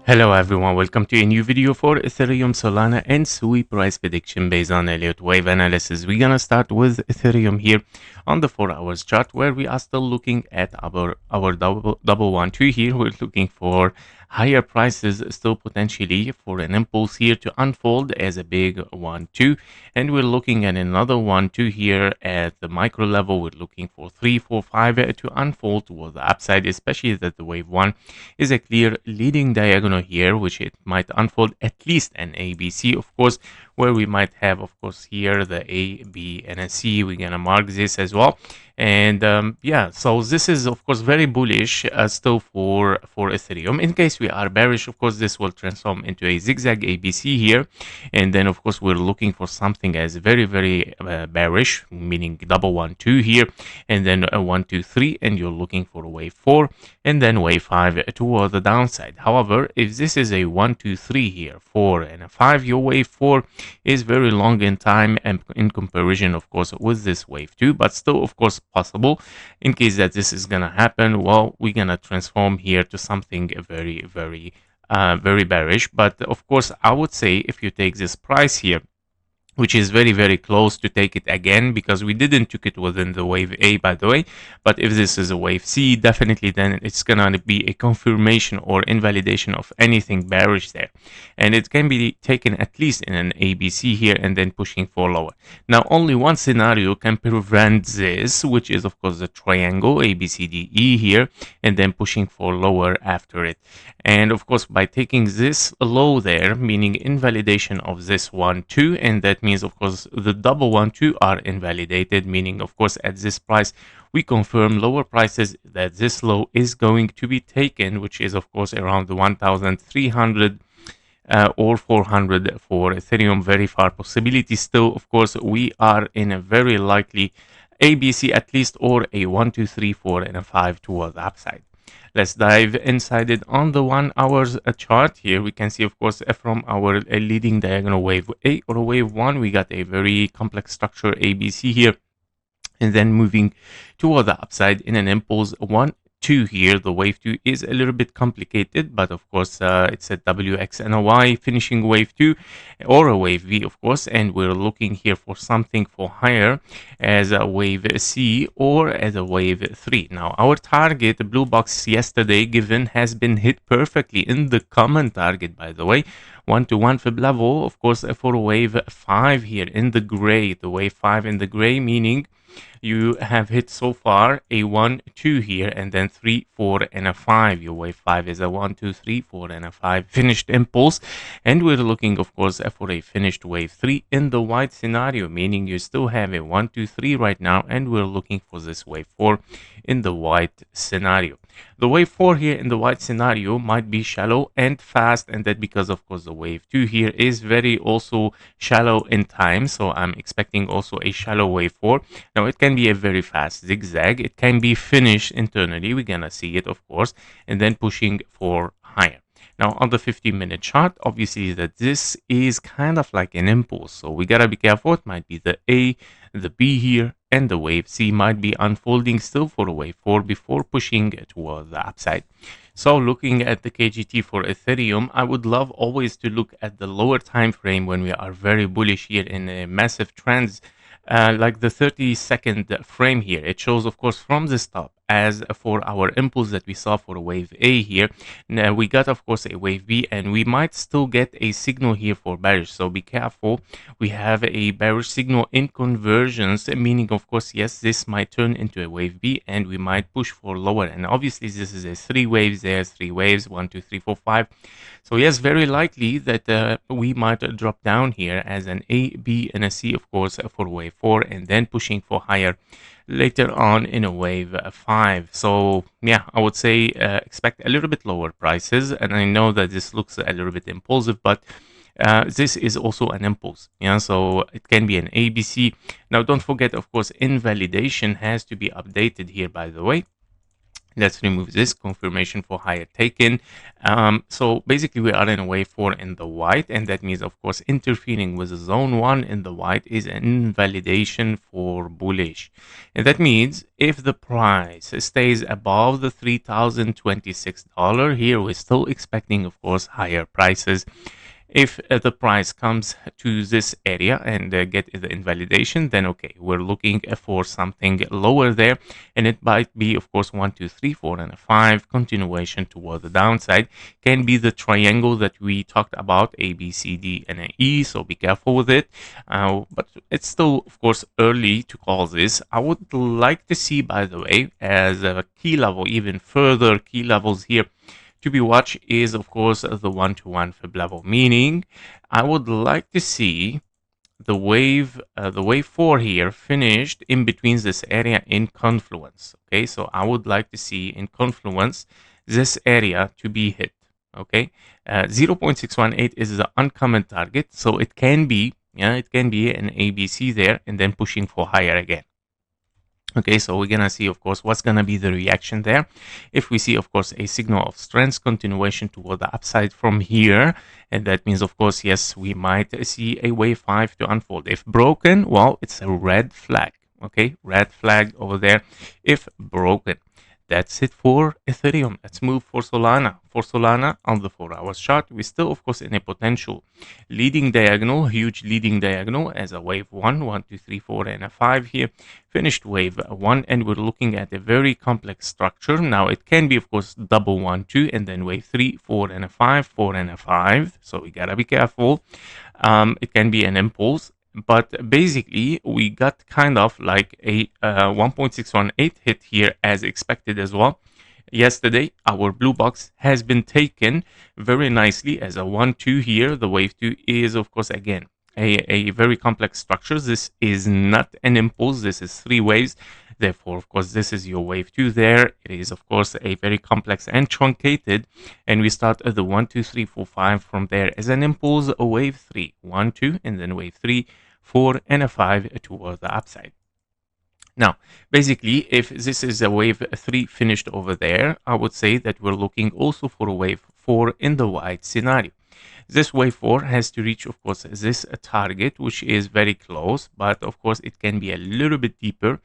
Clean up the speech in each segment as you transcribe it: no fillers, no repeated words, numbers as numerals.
Hello everyone, welcome to a new video for Ethereum, Solana and Sui price prediction based on Elliott Wave analysis. We're gonna start with Ethereum here on the 4 hours chart, where we are still looking at our double 1-2 here. We're looking for higher prices still potentially for an impulse here to unfold as a big 1-2, and we're looking at another 1-2 here at the micro level. We're looking for 3, 4, 5 to unfold towards the upside, especially that the wave 1 is a clear leading diagonal here, which it might unfold at least an ABC, of course, where we might have, of course, here the A, B, and a C. We're gonna mark this as well. And yeah, so this is of course very bullish still for Ethereum. In case we are bearish, of course, this will transform into a zigzag ABC here, and then of course we're looking for something as very bearish, meaning double 1-2 here, and then a 1-2 3, and you're looking for a wave 4 and then wave 5 toward the downside. However, if this is a 1-2 3 here, 4 and a 5, your wave 4 is very long in time and in comparison, of course, with this wave 2, but still of course possible. In case that this is gonna happen, well, we're gonna transform here to something very bearish. But of course, I would say if you take this price here, which is very close to take it again, because we didn't took it within the wave A, by the way. But if this is a wave C, definitely then it's gonna be a confirmation or invalidation of anything bearish there, and it can be taken at least in an ABC here and then pushing for lower. Now only one scenario can prevent this, which is of course the triangle ABCDE here and then pushing for lower after it. And of course, by taking this low there, meaning invalidation of this 1-2, and that means of course the double 1-2 are invalidated, meaning of course at this price we confirm lower prices that this low is going to be taken, which is of course around the 1,300 or 400 for Ethereum. Very far possibility still. Of course, we are in a very likely ABC at least, or a 1, 2, 3, 4 and a 5 towards the upside. Let's dive inside it on the 1 hours chart. Here we can see, of course, from our leading diagonal wave A or wave 1, we got a very complex structure ABC here, and then moving toward the upside in an impulse 1, 2 here. The wave 2 is a little bit complicated, but of course it's a WX and a Y finishing wave 2 or a wave V, of course, and we're looking here for something for higher as a wave C or as a wave 3. Now our target, the blue box yesterday given, has been hit perfectly in the common target, by the way, 1 to 1 fib level, of course, for wave 5 here in the gray, the wave 5 in the gray, meaning you have hit so far a 1, 2 here, and then 3, 4, and a 5. Your wave 5 is a 1, 2, 3, 4, and a 5 finished impulse. And we're looking, of course, for a finished wave 3 in the white scenario, meaning you still have a 1, 2, 3 right now, and we're looking for this wave 4 in the white scenario. The wave 4 here in the white scenario might be shallow and fast, and that because of course the wave 2 here is very also shallow in time, so I'm expecting also a shallow wave 4. Now it can be a very fast zigzag, it can be finished internally, we're gonna see it of course, and then pushing for higher. Now on the 15-minute chart, obviously that this is kind of like an impulse, so we gotta be careful. It might be the A, the B here, and the wave C might be unfolding still for a wave 4 before pushing towards the upside. So looking at the KGT for Ethereum, I would love always to look at the lower time frame when we are very bullish here in a massive trends, like the 30-second frame here. It shows, of course, from the top as for our impulse that we saw for wave A here. Now we got, of course, a wave B, and we might still get a signal here for bearish, so be careful. We have a bearish signal in conversions, meaning, of course, yes, this might turn into a wave B and we might push for lower. And obviously this is a 3 waves there, 3 waves, 1, 2, 3, 4, 5. So yes, very likely that we might drop down here as an A, B, and a C, of course, for wave 4, and then pushing for higher later on in a wave 5. So yeah, I would say expect a little bit lower prices, and I know that this looks a little bit impulsive, but this is also an impulse, yeah, so it can be an ABC. Now don't forget, of course, invalidation has to be updated here, by the way. Let's remove this confirmation for higher taken. So basically we are in a wave 4 in the white, and that means of course interfering with zone 1 in the white is an invalidation for bullish. And that means if the price stays above the $3,026 here, we're still expecting of course higher prices. If the price comes to this area and get the invalidation, then okay, we're looking for something lower there, and it might be of course 1 2 3 4 and a 5 continuation toward the downside. Can be the triangle that we talked about, A B C D and an E, so be careful with it. But it's still of course early to call this. I would like to see, by the way, as a key level, even further key levels here to be watched is of course the one-to-one fib level, meaning I would like to see the wave 4 here finished in between this area in confluence. Okay, so I would like to see in confluence this area to be hit. Okay, 0.618 is the uncommon target, so it can be, yeah, it can be an ABC there and then pushing for higher again. Okay, so we're gonna see, of course, what's gonna be the reaction there. If we see, of course, a signal of strength continuation toward the upside from here, and that means, of course, yes, we might see a wave 5 to unfold. If broken, well, it's a red flag. Okay, red flag over there if broken. That's it for Ethereum. Let's move for Solana. For Solana on the 4 hours chart, we're still, of course, in a potential leading diagonal, huge leading diagonal as a wave 1, 1, 2, 3, 4, and a 5 here. Finished wave 1, and we're looking at a very complex structure. Now, it can be, of course, double 1, 2, and then wave 3, 4, and a 5, 4, and a 5. So we gotta be careful. It can be an impulse. But basically, we got kind of like a 1.618 hit here as expected as well. Yesterday, our blue box has been taken very nicely as a 1-2 here. The wave 2 is, of course, again, a very complex structure. This is not an impulse. This is 3 waves. Therefore, of course, this is your wave 2 there. It is, of course, a very complex and truncated. And we start at the 1, 2, 3, 4, 5 from there as an impulse, a wave 3, 1, 2, and then wave 3, 4, and a 5 toward the upside. Now, basically, if this is a wave 3 finished over there, I would say that we're looking also for a wave 4 in the white scenario. This wave 4 has to reach, of course, this target, which is very close, but of course it can be a little bit deeper,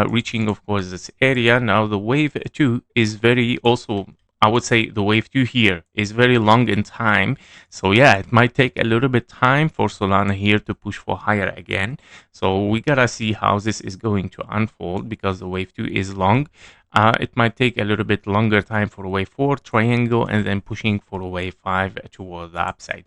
reaching, of course, this area. Now, the wave 2 is very also, I would say the wave 2 here is very long in time. So yeah, it might take a little bit time for Solana here to push for higher again. So we gotta see how this is going to unfold because the wave 2 is long. It might take a little bit longer time for wave 4 triangle and then pushing for wave 5 toward the upside.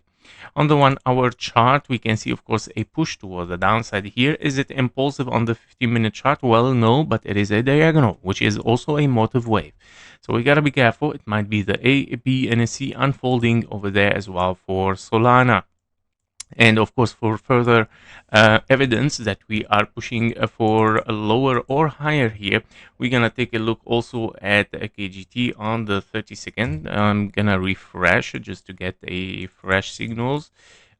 On the 1 hour chart, we can see, of course, a push toward the downside here. Is it impulsive on the 15-minute chart? Well, no, but it is a diagonal, which is also a motive wave. So we got to be careful. It might be the A, B, and a C unfolding over there as well for Solana. And of course, for further evidence that we are pushing for a lower or higher here, we're gonna take a look also at KGT on the 30-second. I'm gonna refresh just to get a fresh signals.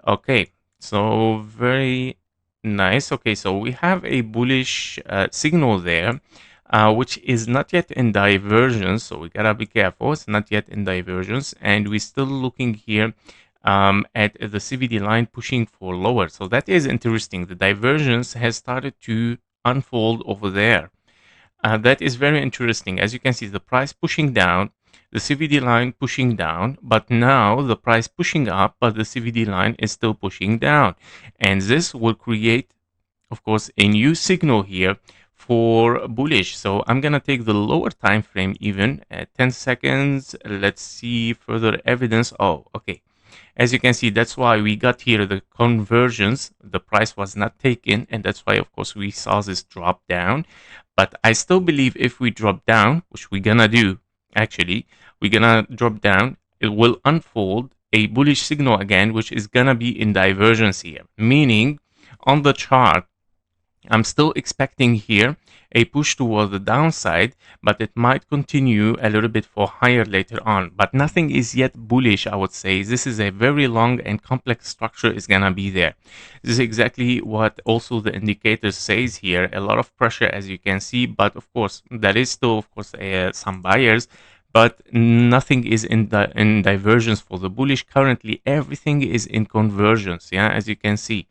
Okay, so very nice. Okay, so we have a bullish signal there, which is not yet in divergence. So we gotta be careful. It's not yet in divergence, and we're still looking here at the CVD line pushing for lower. So that is interesting. The divergence has started to unfold over there. That is very interesting. As you can see, the price pushing down, the CVD line pushing down, but now the price pushing up, but the CVD line is still pushing down. And this will create, of course, a new signal here for bullish. So I'm gonna take the lower time frame even at 10 seconds. Let's see further evidence. Oh, okay. As you can see, that's why we got here the conversions. The price was not taken, and that's why, of course, we saw this drop down. But I still believe if we drop down, which we're gonna do, actually, we're gonna drop down, it will unfold a bullish signal again, which is gonna be in divergence here. Meaning, on the chart, I'm still expecting here a push toward the downside, but it might continue a little bit for higher later on. But nothing is yet bullish, I would say. This is a very long and complex structure is gonna be there. This is exactly what also the indicator says here. A lot of pressure, as you can see, but of course, there is still, of course, some buyers, but nothing is in divergence for the bullish. Currently, everything is in convergence, yeah, as you can see.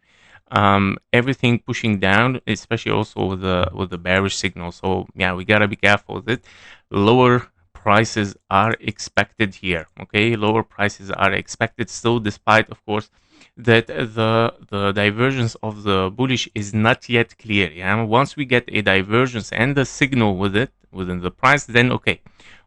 Everything pushing down, especially also with the bearish signal. So yeah, we gotta be careful with it. Lower prices are expected here. Okay, lower prices are expected still, despite of course that the divergence of the bullish is not yet clear. Yeah, once we get a divergence and the signal with it within the price, then okay,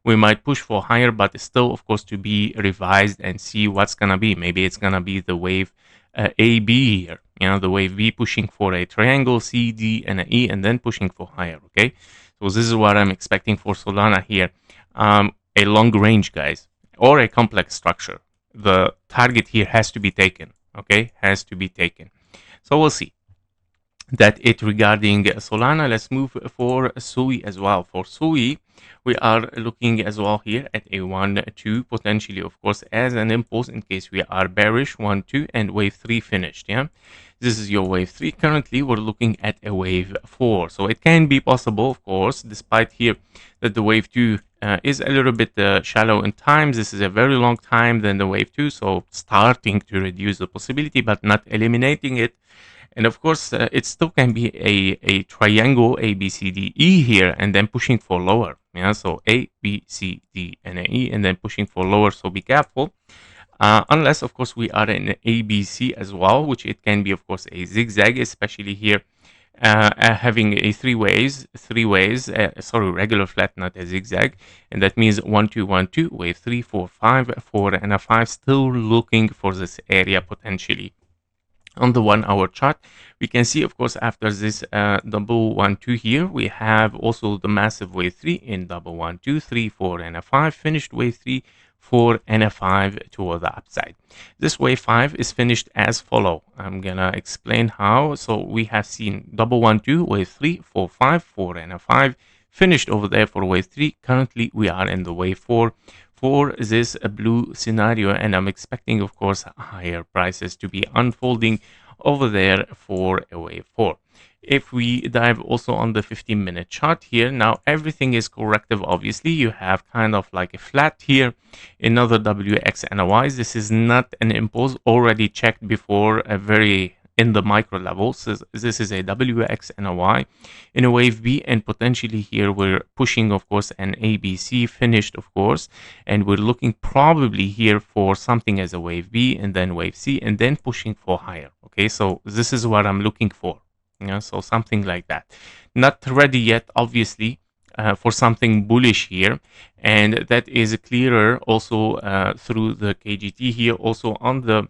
we might push for higher, but still of course to be revised and see what's gonna be. Maybe it's gonna be the wave AB here, you know, the wave B pushing for a triangle, C, D, and an E, and then pushing for higher, okay? So this is what I'm expecting for Solana here. A long range, guys, or a complex structure. The target here has to be taken, okay? Has to be taken. So we'll see. That it regarding Solana. Let's move for SUI as well. For SUI, we are looking as well here at a 1-2 potentially, of course, as an impulse in case we are bearish. 1-2 and wave 3 finished. Yeah, this is your wave 3. Currently, we're looking at a wave 4. So it can be possible, of course, despite here that the wave 2 is a little bit shallow in time. This is a very long time than the wave 2. So starting to reduce the possibility, but not eliminating it. And of course, it still can be a triangle A, B, C, D, E here, and then pushing for lower. Yeah, so A, B, C, D, and an E, and then pushing for lower. So be careful. Unless, of course, we are in ABC as well, which it can be, of course, a zigzag, especially here, having a three ways, sorry, regular flat, not a zigzag. And that means 1, 2, 1, 2, wave 3, 4, 5, 4, and a 5, still looking for this area potentially. On the 1 hour chart, we can see, of course, after this double 1 2 here, we have also the massive wave 3 in double 1 2 3 4 and a 5, finished wave 3 4 and a 5 toward the upside. This wave 5 is finished as follow. I'm gonna explain how. So we have seen double 1 2 wave 3 4 5 4 and a 5, finished over there for wave 3. Currently we are in the wave 4 for this blue scenario, and I'm expecting, of course, higher prices to be unfolding over there for a wave 4. If we dive also on the 15-minute chart here, now everything is corrective. Obviously, you have kind of like a flat here, another WX and a Y. This is not an impulse, already checked before, a very in the micro levels. This is a WX and a Y in a wave B, and potentially here we're pushing, of course, an ABC finished, of course, and we're looking probably here for something as a wave B and then wave C and then pushing for higher. Okay, so this is what I'm looking for. Yeah, so something like that. Not ready yet, obviously, for something bullish here, and that is clearer also through the KGT here, also on the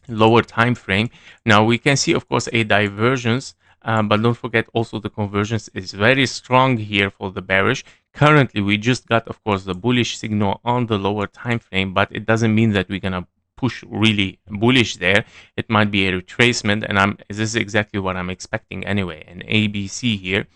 lower time frame. Now we can see, of course, a divergence, but don't forget also the convergence is very strong here for the bearish. Currently we just got, of course, the bullish signal on the lower time frame, but it doesn't mean that we're gonna push really bullish there. It might be a retracement, and this is exactly what I'm expecting anyway, an ABC here.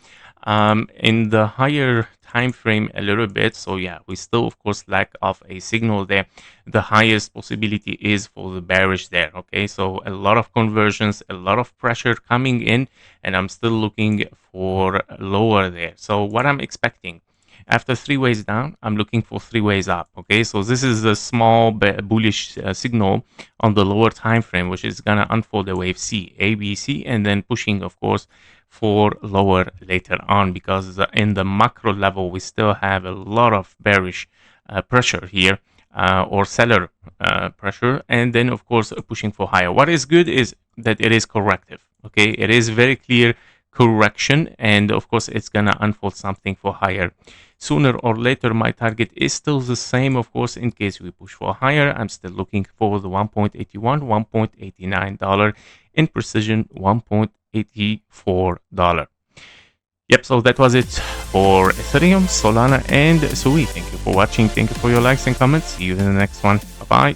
In the higher time frame a little bit, so yeah, we still of course lack of a signal there. The highest possibility is for the bearish there. Okay, so a lot of conversions, a lot of pressure coming in, and I'm still looking for lower there. So what I'm expecting, after 3 ways down, I'm looking for 3 ways up. Okay, so this is a small bullish signal on the lower time frame, which is gonna unfold a wave C, A, B, C, and then pushing, of course, for lower later on, because in the macro level we still have a lot of bearish pressure here, or seller pressure, and then of course pushing for higher. What is good is that it is corrective. Okay, it is very clear correction, and of course it's gonna unfold something for higher sooner or later. My target is still the same, of course, in case we push for higher. I'm still looking for the 1.81, 1.89 dollar, in precision $1.84. Yep, so that was it for Ethereum, Solana, and SUI. Thank you for watching. Thank you for your likes and comments. See you in the next one. Bye bye.